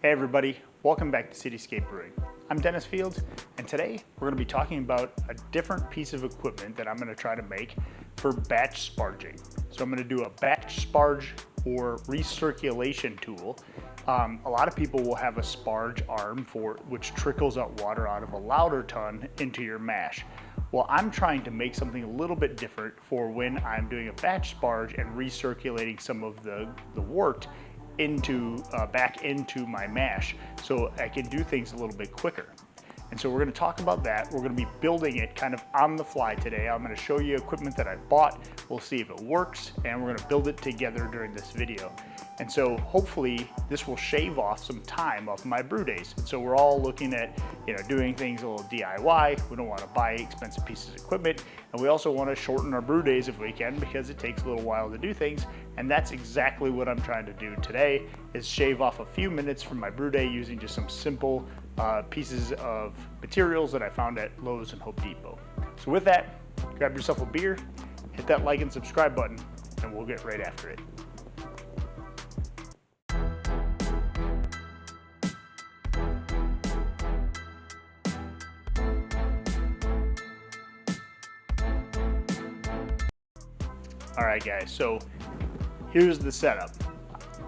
Hey everybody, welcome back to Cityscape Brewing. I'm Dennis Fields, and today we're going to be talking about a different piece of equipment that I'm going to try to make for batch sparging. So I'm going to do a batch sparge or recirculation tool. A lot of people will have a sparge arm which trickles out water out of a lauter tun into your mash. Well, I'm trying to make something a little bit different for when I'm doing a batch sparge and recirculating some of the wort back into my mash so I can do things a little bit quicker. And so we're going to talk about that. We're going to be building it kind of on the fly today. I'm going to show you equipment that I bought. We'll see if it works, and we're going to build it together during this video. And so hopefully this will shave off some time off my brew days. And so we're all looking at, doing things a little DIY. We don't want to buy expensive pieces of equipment, and we also want to shorten our brew days if we can, because it takes a little while to do things. And that's exactly what I'm trying to do today, is shave off a few minutes from my brew day using just some simple pieces of materials that I found at Lowe's and Home Depot. So with that, grab yourself a beer, hit that like and subscribe button, and we'll get right after it. All right guys, so here's the setup.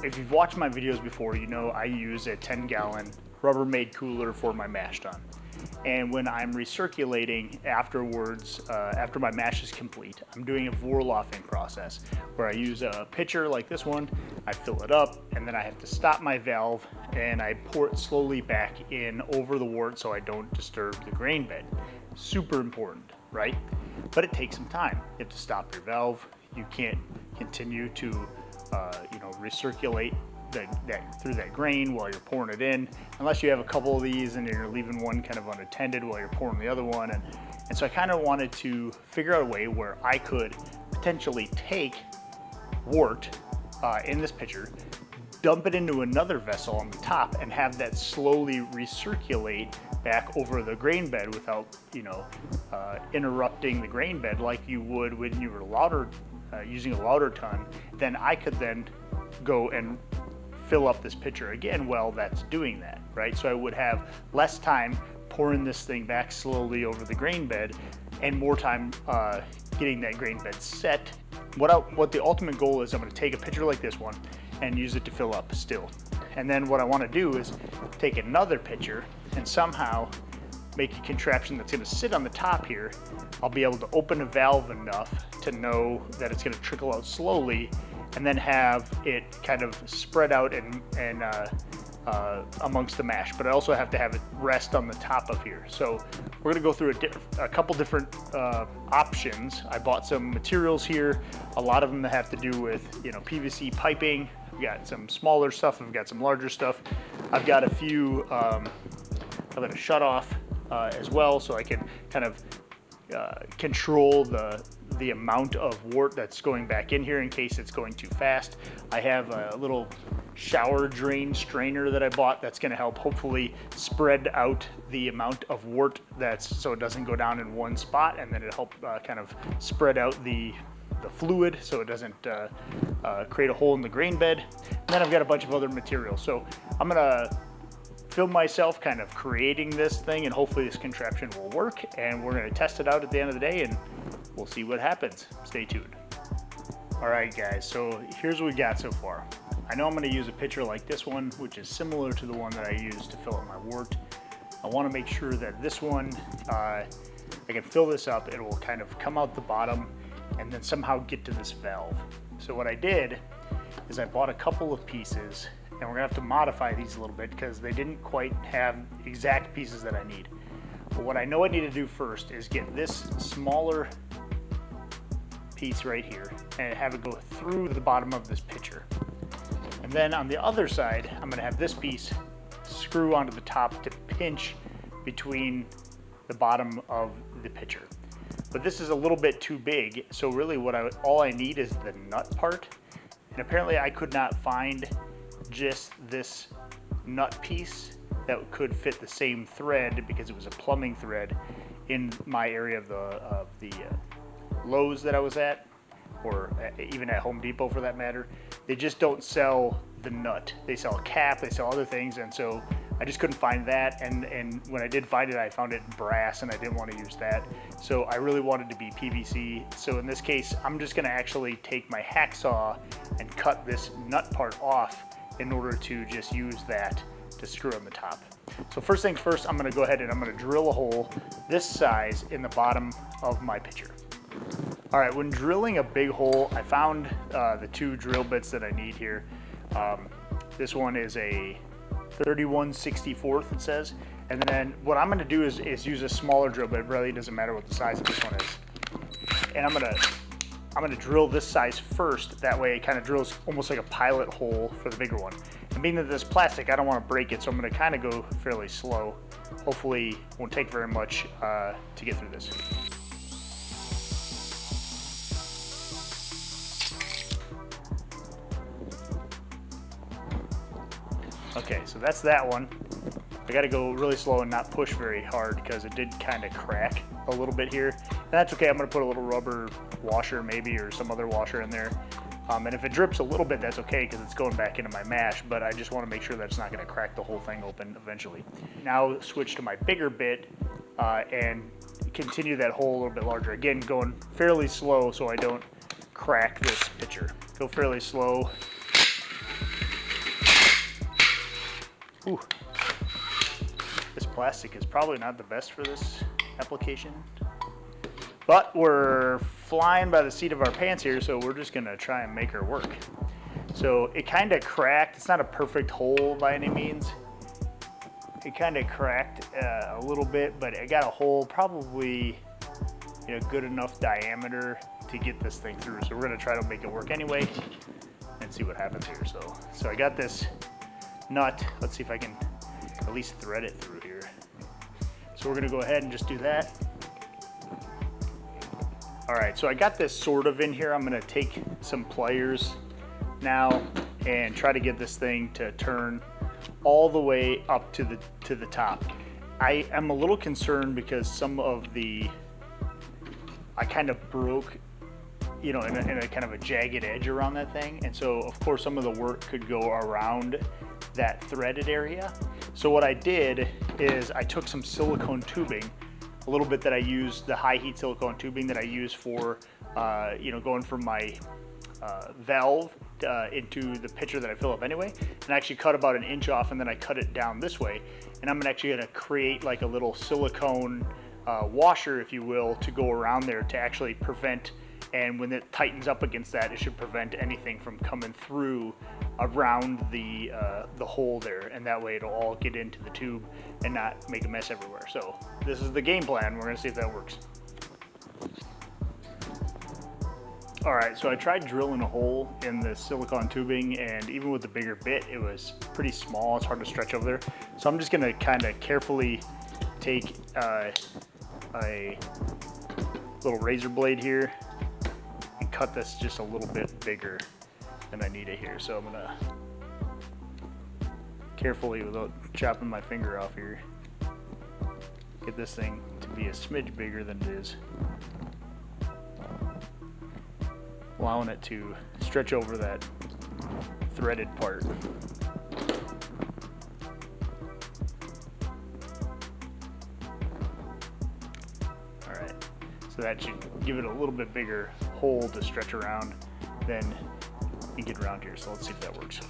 If you've watched my videos before, you know I use a 10-gallon Rubbermaid cooler for my mash tun. And when I'm recirculating afterwards, after my mash is complete, I'm doing a vorlaufing process where I use a pitcher like this one, I fill it up, and then I have to stop my valve and I pour it slowly back in over the wort so I don't disturb the grain bed. Super important, right? But it takes some time. You have to stop your valve. You can't continue to recirculate through that grain while you're pouring it in, unless you have a couple of these and you're leaving one kind of unattended while you're pouring the other one. And so I kind of wanted to figure out a way where I could potentially take wort in this pitcher, dump it into another vessel on the top, and have that slowly recirculate back over the grain bed without interrupting the grain bed like you would when you were using a lauter tun. Then I could then go and fill up this pitcher again while that's doing that, right? So I would have less time pouring this thing back slowly over the grain bed and more time getting that grain bed set. What the ultimate goal is, I'm going to take a pitcher like this one and use it to fill up still. And then what I want to do is take another pitcher and somehow make a contraption that's going to sit on the top here. I'll be able to open a valve enough to know that it's going to trickle out slowly, and then have it kind of spread out and amongst the mash. But I also have to have it rest on the top of here. So we're going to go through a couple different options. I bought some materials here. A lot of them that have to do with PVC piping. I've got some smaller stuff. I've got some larger stuff. I've got a few. I've got a shut off as well, so I can kind of control the amount of wort that's going back in here in case it's going too fast. I have a little shower drain strainer that I bought that's going to help hopefully spread out the amount of wort so it doesn't go down in one spot, and then it'll help kind of spread out the fluid so it doesn't create a hole in the grain bed. And then I've got a bunch of other materials. So I'm gonna film myself kind of creating this thing, and hopefully this contraption will work, and we're going to test it out at the end of the day and we'll see what happens. Stay tuned. All right guys, so here's what we got so far. I know I'm going to use a pitcher like this one, which is similar to the one that I used to fill up my wort. I want to make sure that this one, I can fill this up, it will kind of come out the bottom and then somehow get to this valve. So what I did is I bought a couple of pieces, and we're gonna have to modify these a little bit because they didn't quite have exact pieces that I need. But what I know I need to do first is get this smaller piece right here and have it go through the bottom of this pitcher. And then on the other side, I'm gonna have this piece screw onto the top to pinch between the bottom of the pitcher. But this is a little bit too big, so really all I need is the nut part. And apparently I could not find just this nut piece that could fit the same thread, because it was a plumbing thread, in my area of the Lowe's that I was at, or even at Home Depot for that matter. They just don't sell the nut. They sell a cap, they sell other things, and so I just couldn't find that, and when I did find it, I found it in brass, and I didn't want to use that. So I really wanted to be PVC. So in this case, I'm just gonna actually take my hacksaw and cut this nut part off in order to just use that to screw on the top. So first things first, I'm gonna go ahead and I'm gonna drill a hole this size in the bottom of my pitcher. All right, when drilling a big hole, I found the 2 drill bits that I need here. This one is a 31/64, it says. And then what I'm gonna do is use a smaller drill bit. It really doesn't matter what the size of this one is. And I'm gonna drill this size first. That way it kind of drills almost like a pilot hole for the bigger one. And being that this plastic, I don't want to break it, so I'm gonna kind of go fairly slow. Hopefully it won't take very much to get through this. Okay, so that's that one. I gotta go really slow and not push very hard because it did kind of crack a little bit here. And that's okay, I'm gonna put a little rubber washer maybe, or some other washer in there. And if it drips a little bit, that's okay because it's going back into my mash, but I just wanna make sure that it's not gonna crack the whole thing open eventually. Now switch to my bigger bit and continue that hole a little bit larger. Again, going fairly slow so I don't crack this pitcher. Go fairly slow. Ooh. This plastic is probably not the best for this application, but we're flying by the seat of our pants here, so we're just gonna try and make her work. So it kind of cracked. It's not a perfect hole by any means. It kind of cracked a little bit, but it got a hole probably good enough diameter to get this thing through. So we're gonna try to make it work anyway and see what happens here. So I got this nut. Let's see if I can at least thread it through here. So we're gonna go ahead and just do that. All right, so I got this sort of in here. I'm gonna take some pliers now and try to get this thing to turn all the way up to the top. I am a little concerned because some of I kind of broke, in a kind of a jagged edge around that thing. And so of course some of the work could go around that threaded area. So what I did is I took some silicone tubing, a little bit that I used, the high heat silicone tubing that I use for, going from my valve into the pitcher that I fill up anyway, and I actually cut about 1 inch off, and then I cut it down this way. And I'm actually gonna create like a little silicone washer, if you will, to go around there to actually prevent, and when it tightens up against that, it should prevent anything from coming through around the hole there, and that way it'll all get into the tube and not make a mess everywhere. So this is the game plan. We're gonna see if that works. All right, so I tried drilling a hole in the silicone tubing, and even with the bigger bit, it was pretty small. It's hard to stretch over there. So I'm just gonna kind of carefully take a little razor blade here and cut this just a little bit bigger than I need it here. So I'm gonna carefully, without chopping my finger off here, get this thing to be a smidge bigger than it is, allowing it to stretch over that threaded part. All right, so that should give it a little bit bigger hole to stretch around than you get around here. So let's see if that works.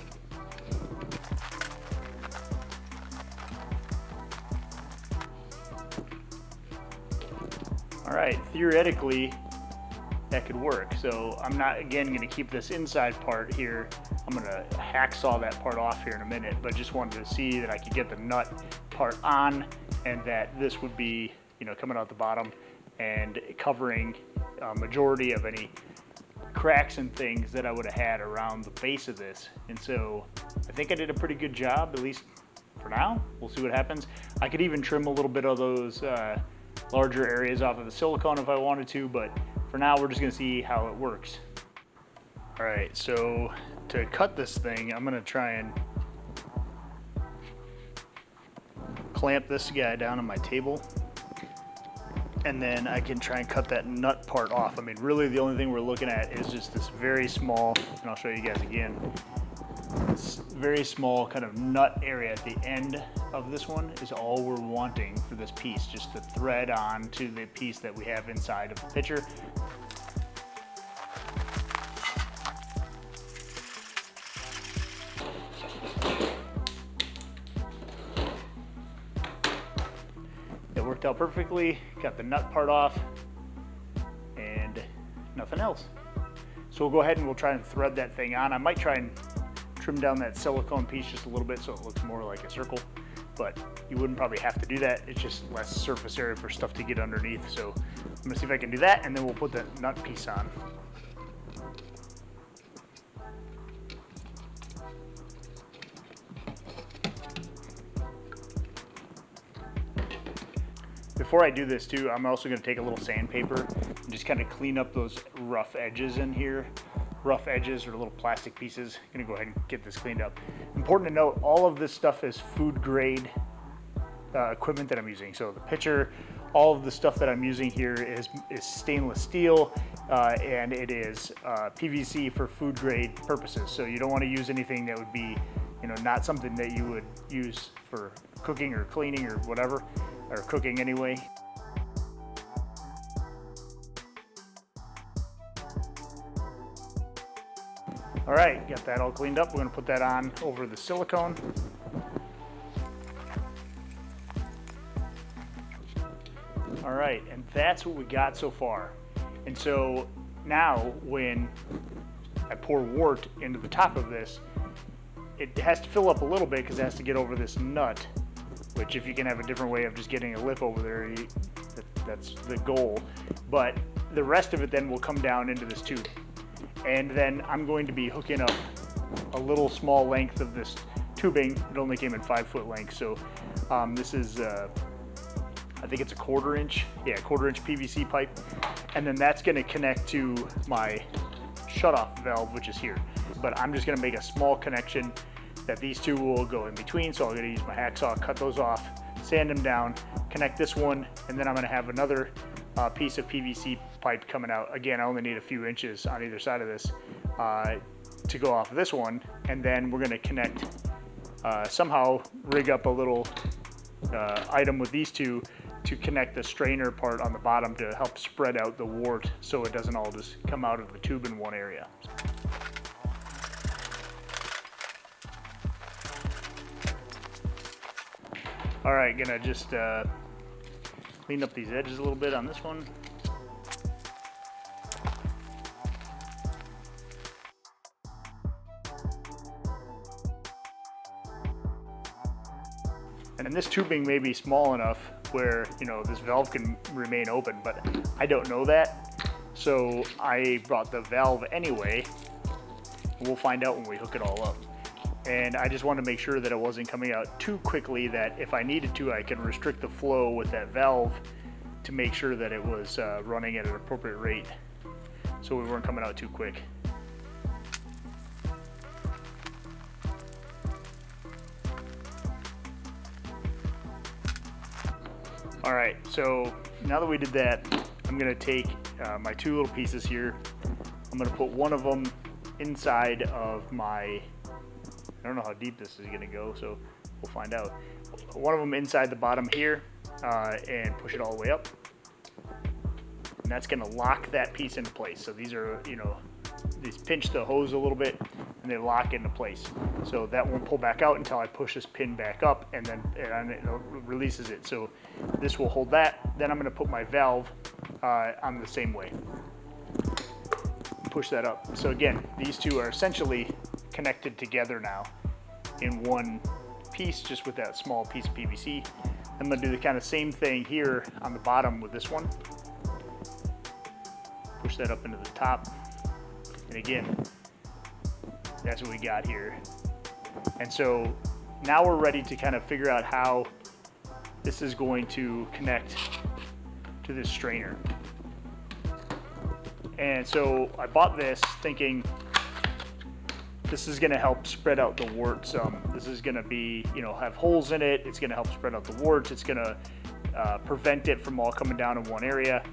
All right, theoretically, that could work. So I'm not, again, going to keep this inside part here. I'm going to hacksaw that part off here in a minute, but just wanted to see that I could get the nut part on, and that this would be, coming out the bottom and covering a majority of any cracks and things that I would have had around the base of this. And so I think I did a pretty good job, at least for now. We'll see what happens. I could even trim a little bit of those larger areas off of the silicone if I wanted to, but for now we're just gonna see how it works. All right, so to cut this thing, I'm gonna try and clamp this guy down on my table, and then I can try and cut that nut part off. I mean, really the only thing we're looking at is just this very small, and I'll show you guys again, This very small kind of nut area at the end of this one is all we're wanting for this piece, just to thread on to the piece that we have inside of the pitcher. It worked out perfectly, got the nut part off, and nothing else. So we'll go ahead and we'll try and thread that thing on. I might try and trim down that silicone piece just a little bit so it looks more like a circle, but you wouldn't probably have to do that. It's just less surface area for stuff to get underneath. So I'm gonna see if I can do that, and then we'll put the nut piece on. Before I do this too, I'm also going to take a little sandpaper and just kind of clean up those rough edges in here. Rough edges or little plastic pieces. I'm going to go ahead and get this cleaned up. Important to note, all of this stuff is food grade equipment that I'm using. So the pitcher, all of the stuff that I'm using here is stainless steel, and it is PVC for food grade purposes. So you don't want to use anything that would be, not something that you would use for cooking or cleaning or whatever. Or cooking anyway. All right, got that all cleaned up. We're gonna put that on over the silicone. All right, and that's what we got so far. And so now when I pour wort into the top of this, it has to fill up a little bit because it has to get over this nut, which if you can have a different way of just getting a lip over there, that's the goal. But the rest of it then will come down into this tube. And then I'm going to be hooking up a little small length of this tubing. It only came in 5-foot length. So this is, I think it's a 1/4 inch. Yeah, 1/4 inch PVC pipe. And then that's gonna connect to my shutoff valve, which is here. But I'm just gonna make a small connection that these two will go in between. So I'm gonna use my hacksaw, cut those off, sand them down, connect this one, and then I'm gonna have another piece of PVC pipe coming out. Again, I only need a few inches on either side of this to go off of this one. And then we're gonna connect, somehow rig up a little item with these two to connect the strainer part on the bottom to help spread out the wort so it doesn't all just come out of the tube in one area. All right, gonna just clean up these edges a little bit on this one. And this tubing may be small enough where, this valve can remain open, but I don't know that. So I brought the valve anyway. We'll find out when we hook it all up. And I just wanted to make sure that it wasn't coming out too quickly, that if I needed to, I can restrict the flow with that valve to make sure that it was running at an appropriate rate so we weren't coming out too quick. All right, so now that we did that, I'm gonna take my two little pieces here. I'm gonna put one of them inside of my, I don't know how deep this is gonna go, so we'll find out. One of them inside the bottom here and push it all the way up. And that's gonna lock that piece into place. So these are, these pinch the hose a little bit and they lock into place. So that won't pull back out until I push this pin back up, and then it releases it. So this will hold that. Then I'm gonna put my valve on the same way. Push that up. So again, these two are essentially connected together now in one piece, just with that small piece of PVC. I'm gonna do the kind of same thing here on the bottom with this one. Push that up into the top. And again, that's what we got here. And so now we're ready to kind of figure out how this is going to connect to this strainer. And so I bought this thinking this is gonna help spread out the wort some. This is gonna be, have holes in it. It's gonna help spread out the warts. It's gonna prevent it from all coming down in one area,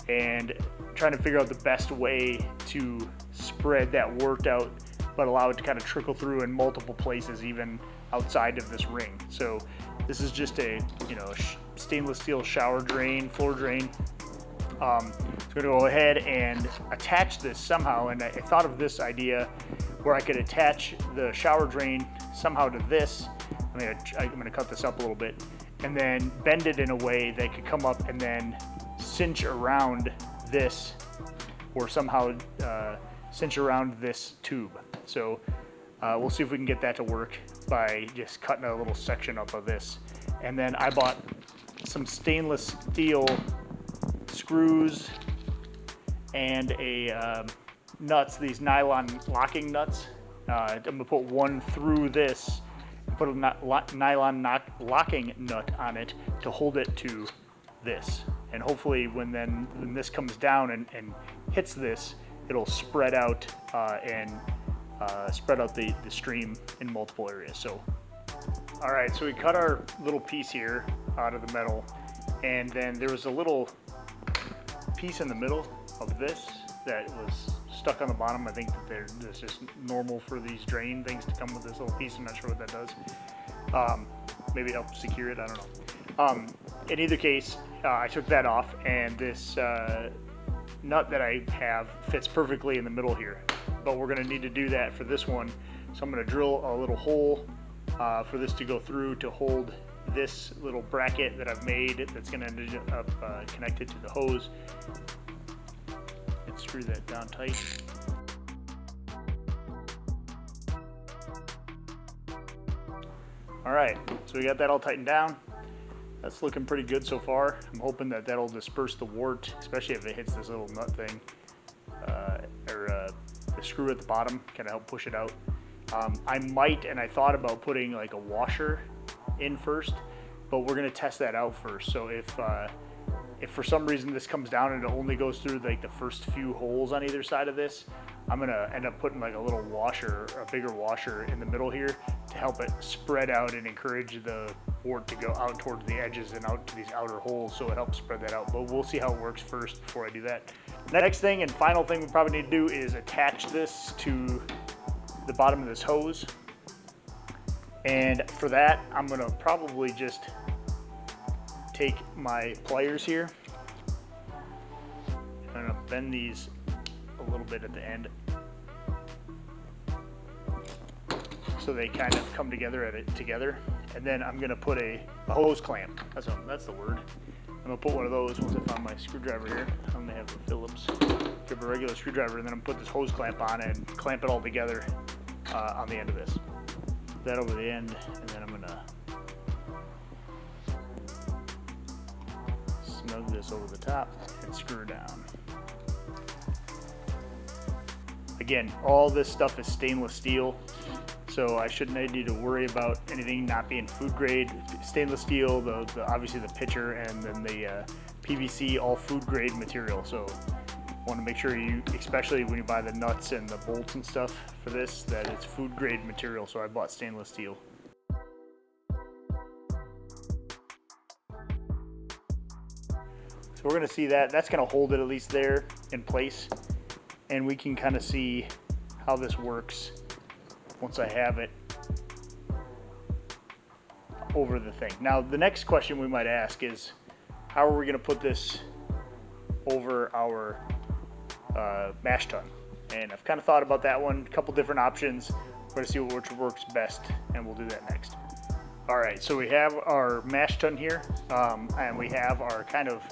and trying to figure out the best way to spread that wort out but allow it to kind of trickle through in multiple places, even outside of this ring. So this is just a, you know, stainless steel shower drain, floor drain. So I'm gonna go ahead and attach this somehow, and I thought of this idea where I could attach the shower drain somehow to this. I'm gonna cut this up a little bit, and then bend it in a way that could come up and then cinch around this, or somehow cinch around this tube. So we'll see if we can get that to work by just cutting a little section up of this. And then I bought some stainless steel screws and a nuts, these nylon locking nuts. I'm gonna put one through this, put a nylon locking nut on it to hold it to this. And hopefully when this comes down and hits this, it'll spread out and spread out the stream in multiple areas. So, all right, so we cut our little piece here out of the metal, and then there was a little piece in the middle of this that was stuck on the bottom. I think that this is normal for these drain things to come with this little piece. I'm not sure what that does. Maybe it helps secure it, I don't know. In either case, I took that off, and this nut that I have fits perfectly in the middle here. But we're gonna need to do that for this one. So I'm gonna drill a little hole for this to go through to hold this little bracket that I've made that's gonna end up connected to the hose. And screw that down tight. All right, so we got that all tightened down. That's looking pretty good so far. I'm hoping that that'll disperse the wart, especially if it hits this little nut thing, or the screw at the bottom, kind of help push it out. I might, and I thought about putting like a washer in first, but we're gonna test that out first. So if for some reason this comes down and it only goes through like the first few holes on either side of this, I'm gonna end up putting like a little washer, a bigger washer in the middle here to help it spread out and encourage the wort to go out towards the edges and out to these outer holes, so it helps spread that out. But we'll see how it works first before I do that. Next thing and final thing we probably need to do is attach this to the bottom of this hose. And for that, I'm gonna probably just take my pliers here. I'm gonna bend these a little bit at the end so they kind of come together together. And then I'm gonna put a hose clamp. That's the word. I'm gonna put one of those once I found my screwdriver here. I'm gonna have a Phillips. Grab a regular screwdriver, and then I'm gonna put this hose clamp on and clamp it all together on the end of this. That over the end, and then I'm gonna snug this over the top and screw down. Again, all this stuff is stainless steel, so I shouldn't need to worry about anything not being food grade. Stainless steel, obviously the pitcher, and then the PVC, all food grade material. So want to make sure you, especially when you buy the nuts and the bolts and stuff for this, that it's food grade material. So I bought stainless steel. So we're going to see that's going to hold it at least there in place, and we can kind of see how this works once I have it over the thing. Now the next question we might ask is, how are we going to put this over our mash tun? And I've kind of thought about that one, a couple different options. We're going to see which works best, and we'll do that next. All right, so we have our mash tun here, and we have our kind of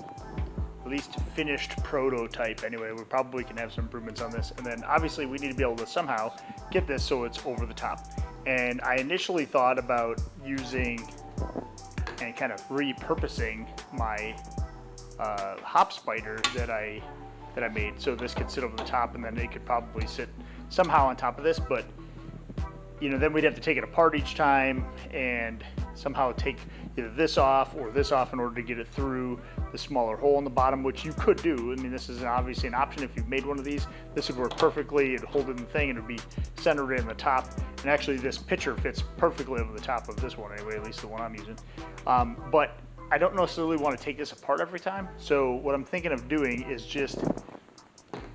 at least finished prototype. Anyway, we probably can have some improvements on this, and then obviously we need to be able to somehow get this so it's over the top. And I initially thought about using and kind of repurposing my hop spider that I made, so this could sit over the top, and then it could probably sit somehow on top of this. But you know, then we'd have to take it apart each time and somehow take either this off or this off in order to get it through the smaller hole in the bottom, which you could do. I mean, this is obviously an option. If you've made one of these, this would work perfectly. It'd hold in the thing and it'd be centered in the top. And actually this pitcher fits perfectly over the top of this one anyway, at least the one I'm using. But I don't necessarily want to take this apart every time. So what I'm thinking of doing is just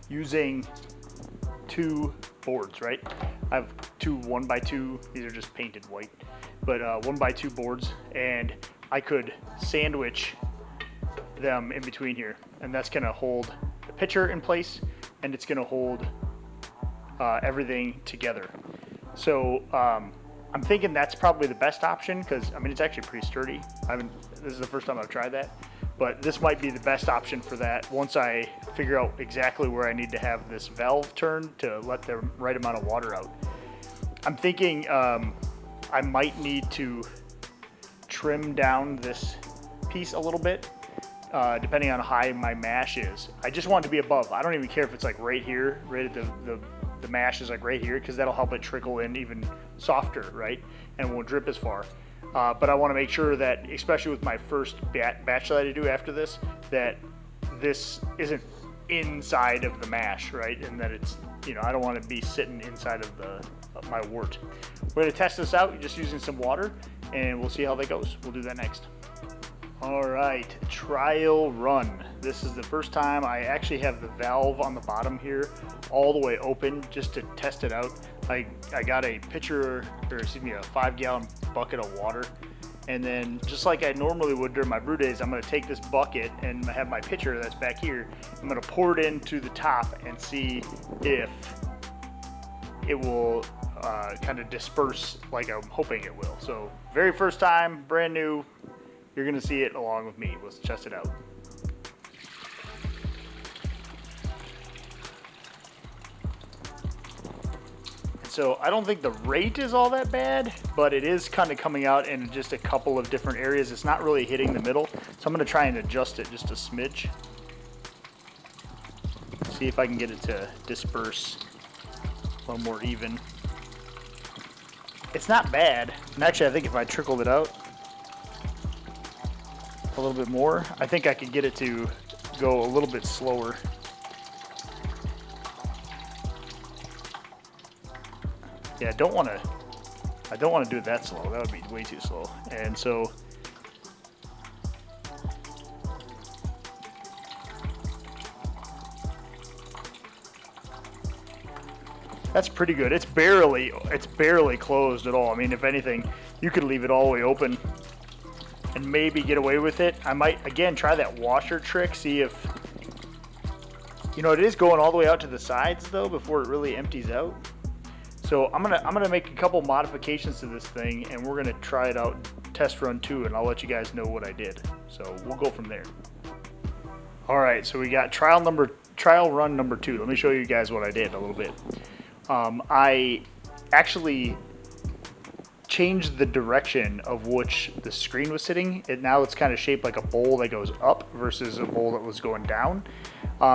using two boards, right? I have two 1x2, these are just painted white, but 1x2 boards, and I could sandwich them in between here, and that's gonna hold the pitcher in place, and it's gonna hold everything together. So I'm thinking that's probably the best option, because I mean it's actually pretty sturdy. This is the first time I've tried that, but this might be the best option for that once I figure out exactly where I need to have this valve turned to let the right amount of water out. I'm thinking I might need to trim down this piece a little bit, depending on how high my mash is. I just want it to be above. I don't even care if it's like right here, right at the mash is like right here, because that'll help it trickle in even softer, right? And won't drip as far. But I want to make sure that, especially with my first batch that I do after this, that this isn't inside of the mash, right? And that it's, you know, I don't want to be sitting inside of my wort. We're going to test this out just using some water, and we'll see how that goes. We'll do that next. All right, trial run. This is the first time I actually have the valve on the bottom here all the way open just to test it out. I got a pitcher, or excuse me, a 5-gallon bucket of water, and then just like I normally would during my brew days, I'm going to take this bucket and have my pitcher that's back here. I'm going to pour it into the top and see if it will kind of disperse like I'm hoping it will. So very first time, brand new. You're gonna see it along with me. Let's test it out. So I don't think the rate is all that bad, but it is kind of coming out in just a couple of different areas. It's not really hitting the middle. So I'm gonna try and adjust it just a smidge. See if I can get it to disperse a little more even. It's not bad. And actually, I think if I trickled it out a little bit more, I think I could get it to go a little bit slower. Yeah, I don't want to do it that slow. That would be way too slow. And so that's pretty good. It's barely closed at all. I mean, if anything, you could leave it all the way open and maybe get away with it. I might again try that washer trick, see if, you know, it is going all the way out to the sides though before it really empties out. So I'm gonna make a couple modifications to this thing, and we're gonna try it out, test run 2, and I'll let you guys know what I did. So we'll go from there. All right, so we got trial run number 2. Let me show you guys what I did a little bit. I actually changed the direction of which the screen was sitting. Now it's kind of shaped like a bowl that goes up versus a bowl that was going down.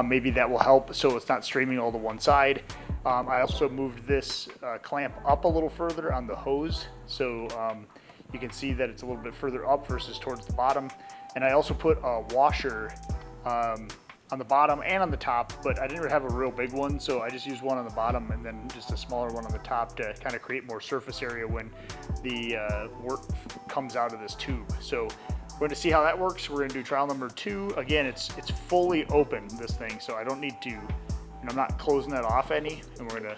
Maybe that will help so it's not streaming all to one side. I also moved this clamp up a little further on the hose, so you can see that it's a little bit further up versus towards the bottom. And I also put a washer on the bottom and on the top, but I didn't have a real big one, so I just used one on the bottom and then just a smaller one on the top to kind of create more surface area when the wort comes out of this tube. So we're going to see how that works. We're going to do trial number 2. Again, it's fully open, this thing, so I don't need to, and I'm not closing that off any. And we're going to,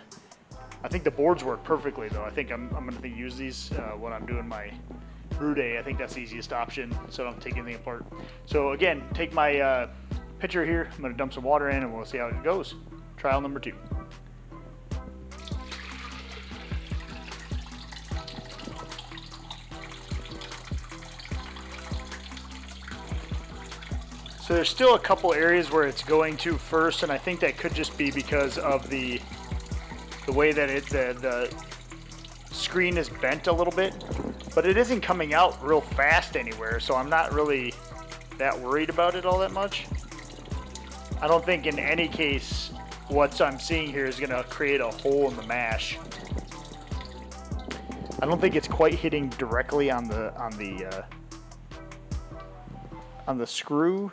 I think the boards work perfectly though. I think I'm going to use these when I'm doing my brew day. I think that's the easiest option, so I don't take anything apart. So again, take my pitcher here, I'm going to dump some water in and we'll see how it goes. Trial number 2. So there's still a couple areas where it's going to first, and I think that could just be because of the way that the screen is bent a little bit, but it isn't coming out real fast anywhere, so I'm not really that worried about it all that much. I don't think in any case what I'm seeing here is going to create a hole in the mash. I don't think it's quite hitting directly on the screw.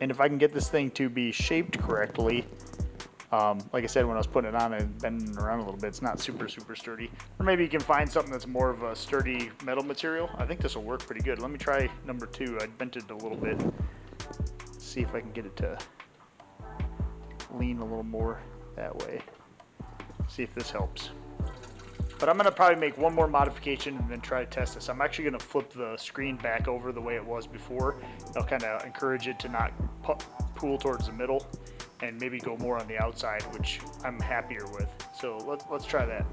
And if I can get this thing to be shaped correctly, like I said, when I was putting it on and bending it around a little bit, it's not super sturdy. Or maybe you can find something that's more of a sturdy metal material. I think this will work pretty good. Let me try number 2. I bent it a little bit. See if I can get it to lean a little more that way. See if this helps. But I'm gonna probably make one more modification and then try to test this. I'm actually gonna flip the screen back over the way it was before. I'll kind of encourage it to not pool towards the middle and maybe go more on the outside, which I'm happier with. So let's try that.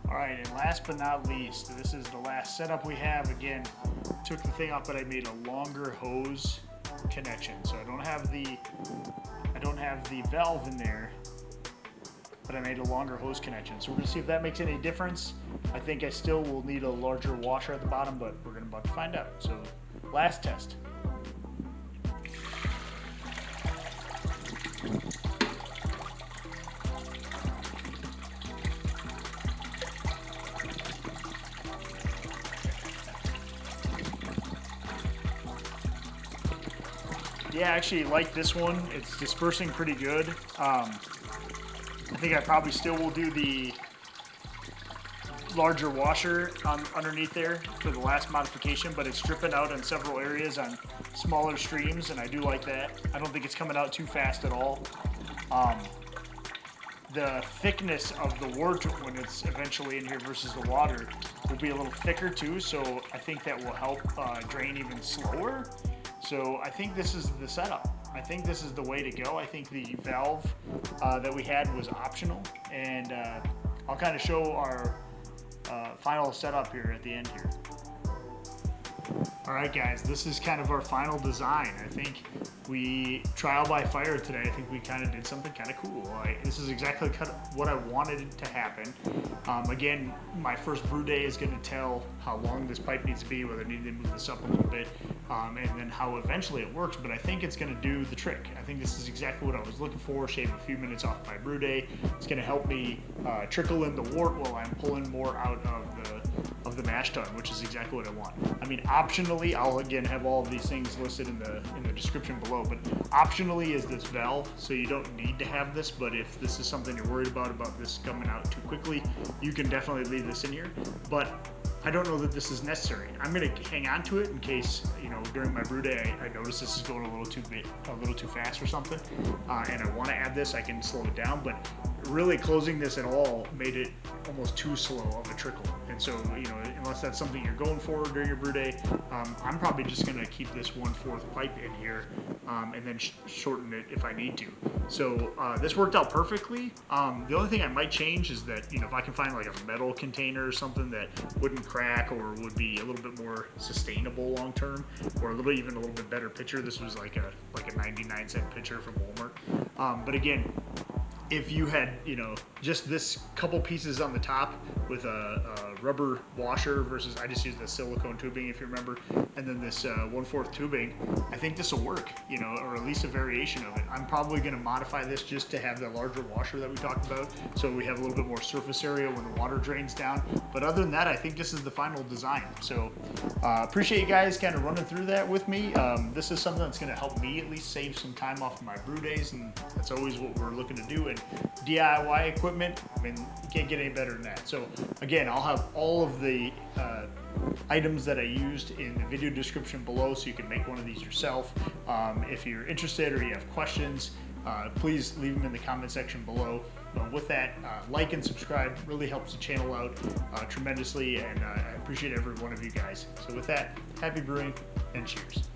All right, and last but not least, this is the last setup we have. Again, took the thing off, but I made a longer hose connection. So I don't have the valve in there, but I made a longer hose connection. So we're gonna see if that makes any difference. I think I still will need a larger washer at the bottom, but we're about to find out. So last test. Yeah, I actually like this one. It's dispersing pretty good. I think I probably still will do the larger washer underneath there for the last modification, but it's dripping out in several areas on smaller streams, and I do like that. I don't think it's coming out too fast at all. The thickness of the wort when it's eventually in here versus the water will be a little thicker too, so I think that will help drain even slower. So I think this is the setup. I think this is the way to go. I think the valve that we had was optional, and I'll kind of show our final setup here at the end here. All right, guys, this is kind of our final design. I think we trial by fire today. I think we kind of did something kind of cool. This is exactly what I wanted to happen. Again, my first brew day is going to tell how long this pipe needs to be, whether I need to move this up a little bit, and then how eventually it works. But I think it's going to do the trick. I think this is exactly what I was looking for. Shave a few minutes off my brew day. It's going to help me trickle in the wort while I'm pulling more out of the mash tun, which is exactly what I want. I mean, optionally, I'll again have all of these things listed in the description below, but optionally is this valve, so you don't need to have this, but if this is something you're worried about this coming out too quickly, you can definitely leave this in here. But I don't know that this is necessary. I'm gonna hang on to it in case, you know, during my brew day I notice this is going a little too fast or something, and I want to add this, I can slow it down. But really closing this at all made it almost too slow of a trickle. And so, you know, unless that's something you're going for during your brew day, I'm probably just gonna keep this 1/4 pipe in here, and then shorten it if I need to. So this worked out perfectly. The only thing I might change is that, you know, if I can find like a metal container or something that wouldn't crack or would be a little bit more sustainable long term, or even a little bit better pitcher. This was like a 99-cent pitcher from Walmart. But again, if you had, you know, just this couple pieces on the top with a rubber washer versus, I just used the silicone tubing, if you remember, and then this 1/4 tubing, I think this will work, you know, or at least a variation of it. I'm probably going to modify this just to have the larger washer that we talked about, so we have a little bit more surface area when the water drains down. But other than that, I think this is the final design. So appreciate you guys kind of running through that with me. This is something that's going to help me at least save some time off of my brew days, and that's always what we're looking to do. And DIY equipment, I mean, you can't get any better than that. So again, I'll have all of the items that I used in the video description below, so you can make one of these yourself. If you're interested or you have questions, please leave them in the comment section below. With that, like and subscribe really helps the channel out tremendously, and I appreciate every one of you guys. So with that, happy brewing and cheers.